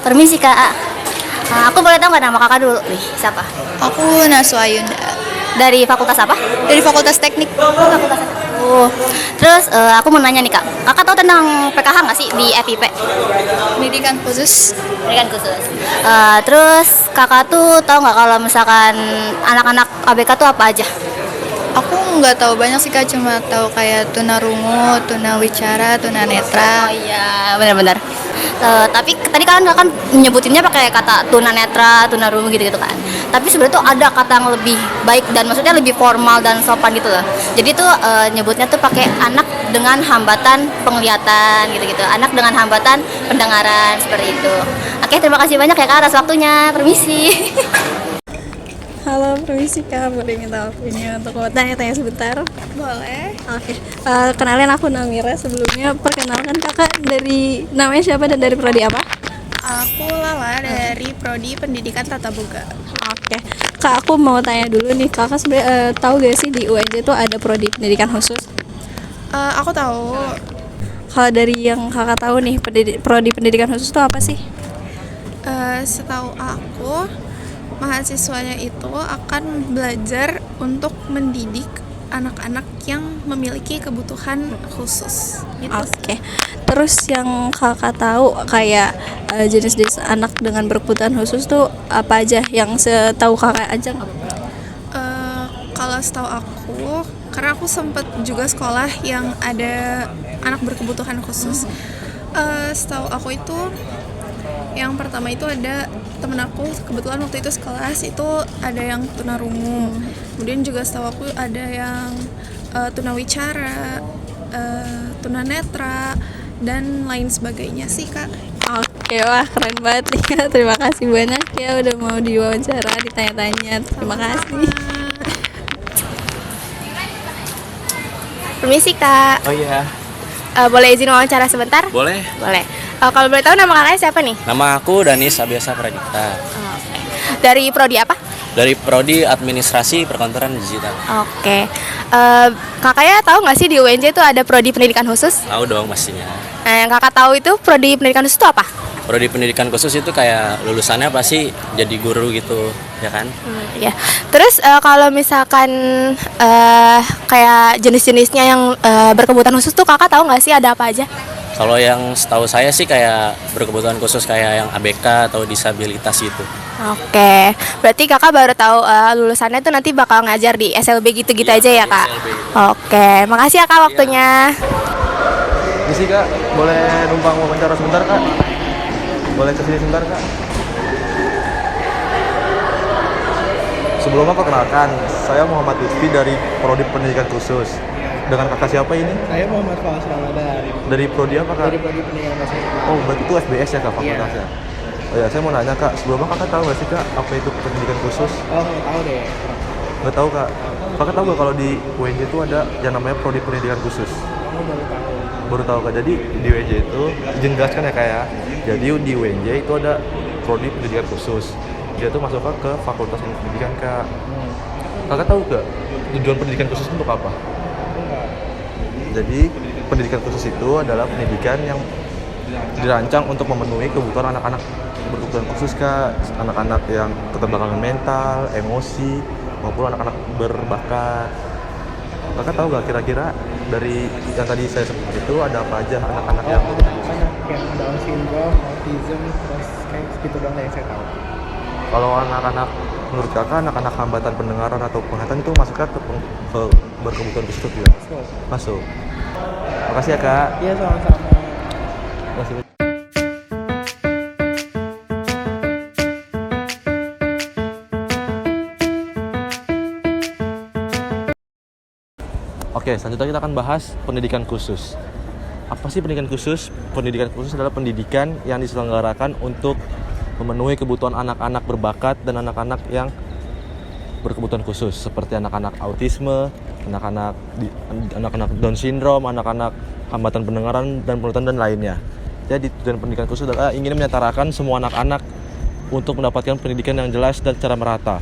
Permisi Kak. Aku boleh tahu nggak nama kakak dulu nih? Siapa? Aku Naswa Ayunda Dari fakultas apa? dari Fakultas Teknik. Fakultas. Terus aku mau nanya nih Kak. Kakak tahu tentang PKH nggak sih di FIP? Pendidikan khusus. Pendidikan khusus. Terus kakak tuh tahu nggak kalau misalkan anak-anak ABK tuh apa aja? Aku nggak tahu banyak sih Kak, cuma tahu kayak tunarungu, tunawicara, tunanetra. Oh iya, benar-benar. Tapi tadi kan menyebutinnya pakai kata tunanetra, tunarungu gitu-gitu kan. Tapi sebenarnya tuh ada kata yang lebih baik dan maksudnya lebih formal dan sopan gitu loh. Jadi tuh nyebutnya tuh pakai anak dengan hambatan penglihatan gitu-gitu. Anak dengan hambatan pendengaran seperti itu. Oke, terima kasih banyak ya Kak atas waktunya. Permisi. Halo, permisi Kak, boleh minta waktunya untuk mau tanya-tanya sebentar? Boleh. Oke, kenalin aku Namira. Sebelumnya perkenalkan kakak dari namanya siapa dan dari prodi apa? Aku Lala dari Prodi Pendidikan Tata Boga. Oke, Kak aku mau tanya dulu nih, kakak sebenarnya tahu gak sih di UNJ tuh ada prodi pendidikan khusus? Aku tahu. Kalau dari yang kakak tahu nih, prodi pendidikan khusus tuh apa sih? Setahu aku, mahasiswanya itu akan belajar untuk mendidik anak-anak yang memiliki kebutuhan khusus. Gitu. Oke, terus yang kakak tahu kayak jenis-jenis anak dengan berkebutuhan khusus tuh apa aja? Yang setahu kakak aja nggak? Kalau setahu aku, karena aku sempat juga sekolah yang ada anak berkebutuhan khusus. Setahu aku itu, yang pertama itu ada temen aku kebetulan waktu itu sekelas itu ada yang tunarungu, kemudian juga setahu aku ada yang tunawicara, tunanetra dan lain sebagainya sih Kak. Oke, wah keren banget nih Kak. Terima kasih banyak ya udah mau diwawancara, ditanya-tanya. Terima kasih. Permisi Kak, Oh iya, boleh izin wawancara sebentar? boleh. Boleh. Kalau boleh tahu nama kakaknya siapa nih? Nama aku Danis Abiasa Pradipta. Dari prodi apa? Dari Prodi Administrasi Perkantoran Digital. Oke. Kakaknya tahu nggak sih di UNJ itu ada prodi pendidikan khusus? Tahu dong pastinya. Nah, yang kakak tahu itu prodi pendidikan khusus itu apa? Prodi Pendidikan Khusus itu kayak lulusannya pasti jadi guru gitu, ya kan? Ya. Terus kalau misalkan kayak jenis-jenisnya yang berkebutuhan khusus tuh kakak tahu nggak sih ada apa aja? Kalau yang setahu saya sih kayak berkebutuhan khusus kayak yang ABK atau disabilitas gitu. Oke, berarti kakak baru tahu lulusannya tuh nanti bakal ngajar di SLB gitu-gitu Iya, aja ya di kak? SLB. Oke, makasih ya kak waktunya. Misi Kak, boleh numpang wawancara sebentar Kak? Boleh kesini sebentar Kak? Sebelumnya perkenalkan, saya Muhammad Lutfi dari Prodi Pendidikan Khusus. Dengan kakak siapa ini? Saya Muhammad Fauzi Ramadan Dari Prodi apa Kak? dari Prodi Pendidikan Khusus. Oh, berarti itu SBS ya Kak fakultasnya? Oh ya, saya mau nanya Kak, sebelumnya kakak tahu nggak sih Kak, apa itu pendidikan khusus? Oh, nggak tahu deh. Nggak tahu Kak? Kakak tahu nggak kalau di UNJ itu ada yang namanya Prodi Pendidikan Khusus? Aku baru tahu. Baru tahu Kak, jadi di UNJ itu, jelaskan ya Kak ya. Jadi di UNJ itu ada Prodi Pendidikan Khusus. Dia tuh masuk ke Fakultas Ilmu Pendidikan Kak. Kakak tahu nggak tujuan pendidikan khusus untuk apa? Enggak. Jadi pendidikan khusus itu adalah pendidikan yang dirancang untuk memenuhi kebutuhan anak-anak berkebutuhan khusus Kak, anak-anak yang keterbelakangan mental, emosi, maupun anak-anak berbakat. Kakak tahu nggak kira-kira dari yang tadi saya sebut itu ada apa aja anak-anak yang Anak yang Down syndrome, autism, terus kayak gitu doang yang saya tahu. kalau anak-anak menurut kakak anak-anak hambatan pendengaran atau penglihatan itu masuknya ke berkebutuhan khusus tidak? Masuk. Makasih ya Kak. Iya, sama-sama. Makasih. Oke, selanjutnya kita akan bahas pendidikan khusus. Apa sih pendidikan khusus? Pendidikan khusus adalah pendidikan yang diselenggarakan untuk memenuhi kebutuhan anak-anak berbakat dan anak-anak yang berkebutuhan khusus seperti anak-anak autisme, anak-anak Down syndrome, anak-anak hambatan pendengaran dan penglihatan dan lainnya. Jadi tujuan pendidikan khusus adalah ingin menyetarakan semua anak-anak untuk mendapatkan pendidikan yang jelas dan secara merata.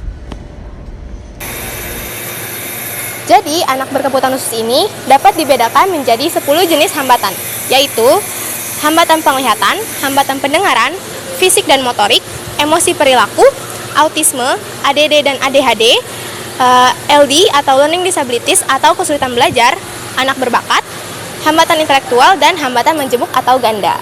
Jadi, anak berkebutuhan khusus ini dapat dibedakan menjadi 10 jenis hambatan, yaitu hambatan penglihatan, hambatan pendengaran, fisik dan motorik, emosi perilaku, autisme, ADD dan ADHD, LD atau learning disabilities atau kesulitan belajar, anak berbakat, hambatan intelektual, dan hambatan menjemuk atau ganda.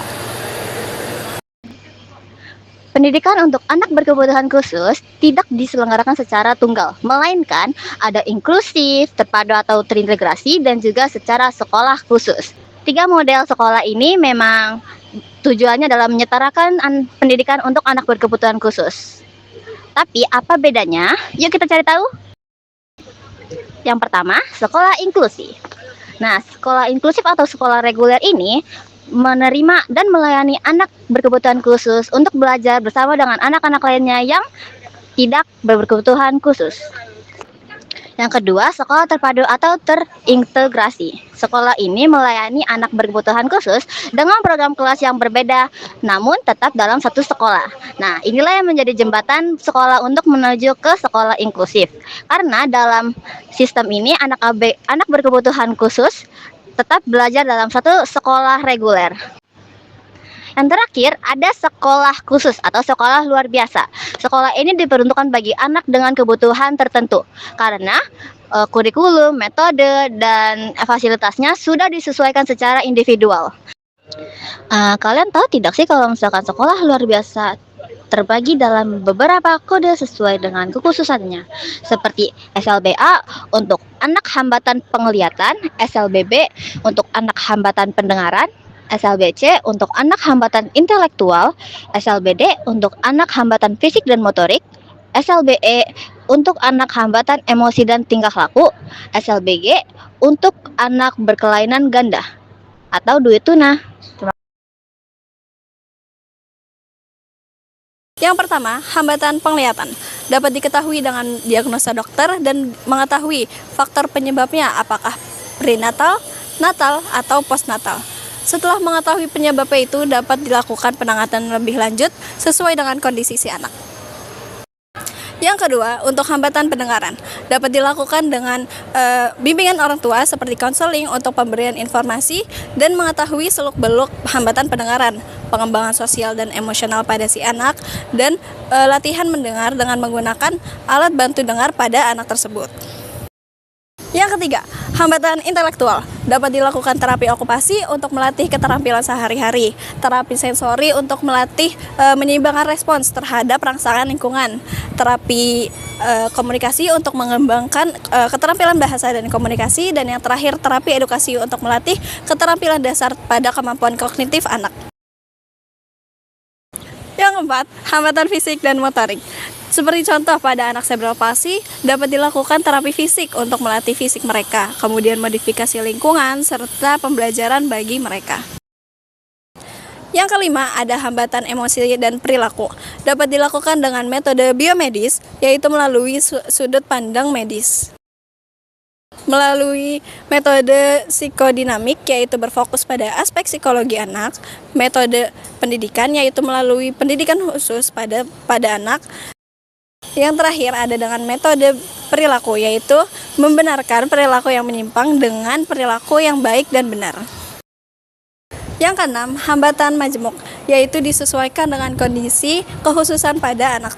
Pendidikan untuk anak berkebutuhan khusus tidak diselenggarakan secara tunggal, melainkan ada inklusif, terpadu atau terintegrasi, dan juga secara sekolah khusus. 3 model sekolah ini memang tujuannya adalah menyetarakan pendidikan untuk anak berkebutuhan khusus. Tapi apa bedanya? Yuk kita cari tahu. Yang pertama, sekolah inklusi. Nah, sekolah inklusif atau sekolah reguler ini menerima dan melayani anak berkebutuhan khusus untuk belajar bersama dengan anak-anak lainnya yang tidak berkebutuhan khusus. Yang kedua, sekolah terpadu atau terintegrasi. Sekolah ini melayani anak berkebutuhan khusus dengan program kelas yang berbeda, namun tetap dalam satu sekolah. Nah, inilah yang menjadi jembatan sekolah untuk menuju ke sekolah inklusif. Karena dalam sistem ini anak berkebutuhan khusus tetap belajar dalam satu sekolah reguler. Yang terakhir, ada sekolah khusus atau sekolah luar biasa. Sekolah ini diperuntukkan bagi anak dengan kebutuhan tertentu karena kurikulum, metode, dan fasilitasnya sudah disesuaikan secara individual. Kalian tahu tidak sih kalau misalkan sekolah luar biasa terbagi dalam beberapa kode sesuai dengan kekhususannya, seperti SLBA untuk anak hambatan penglihatan, SLBB untuk anak hambatan pendengaran, SLBC untuk anak hambatan intelektual, SLBD untuk anak hambatan fisik dan motorik, SLBE untuk anak hambatan emosi dan tingkah laku, SLBG untuk anak berkelainan ganda atau duit tuna. Yang pertama, hambatan penglihatan dapat diketahui dengan diagnosa dokter dan mengetahui faktor penyebabnya apakah prenatal, natal, atau postnatal. Setelah mengetahui penyebabnya itu dapat dilakukan penanganan lebih lanjut sesuai dengan kondisi si anak. Yang kedua, untuk hambatan pendengaran dapat dilakukan dengan bimbingan orang tua seperti konseling untuk pemberian informasi dan mengetahui seluk-beluk hambatan pendengaran, pengembangan sosial dan emosional pada si anak, dan latihan mendengar dengan menggunakan alat bantu dengar pada anak tersebut. Yang ketiga, hambatan intelektual dapat dilakukan terapi okupasi untuk melatih keterampilan sehari-hari, terapi sensori untuk melatih menyeimbangkan respons terhadap rangsangan lingkungan, terapi komunikasi untuk mengembangkan keterampilan bahasa dan komunikasi, dan yang terakhir terapi edukasi untuk melatih keterampilan dasar pada kemampuan kognitif anak. Yang keempat, hambatan fisik dan motorik. Seperti contoh pada anak cerebral palsy, dapat dilakukan terapi fisik untuk melatih fisik mereka, kemudian modifikasi lingkungan, serta pembelajaran bagi mereka. Yang kelima, ada hambatan emosi dan perilaku. Dapat dilakukan dengan metode biomedis, yaitu melalui sudut pandang medis. Melalui metode psikodinamik, yaitu berfokus pada aspek psikologi anak. Metode pendidikan, yaitu melalui pendidikan khusus pada anak. Yang terakhir ada dengan metode perilaku, yaitu membenarkan perilaku yang menyimpang dengan perilaku yang baik dan benar. Yang keenam, hambatan majemuk, yaitu disesuaikan dengan kondisi kekhususan pada anak.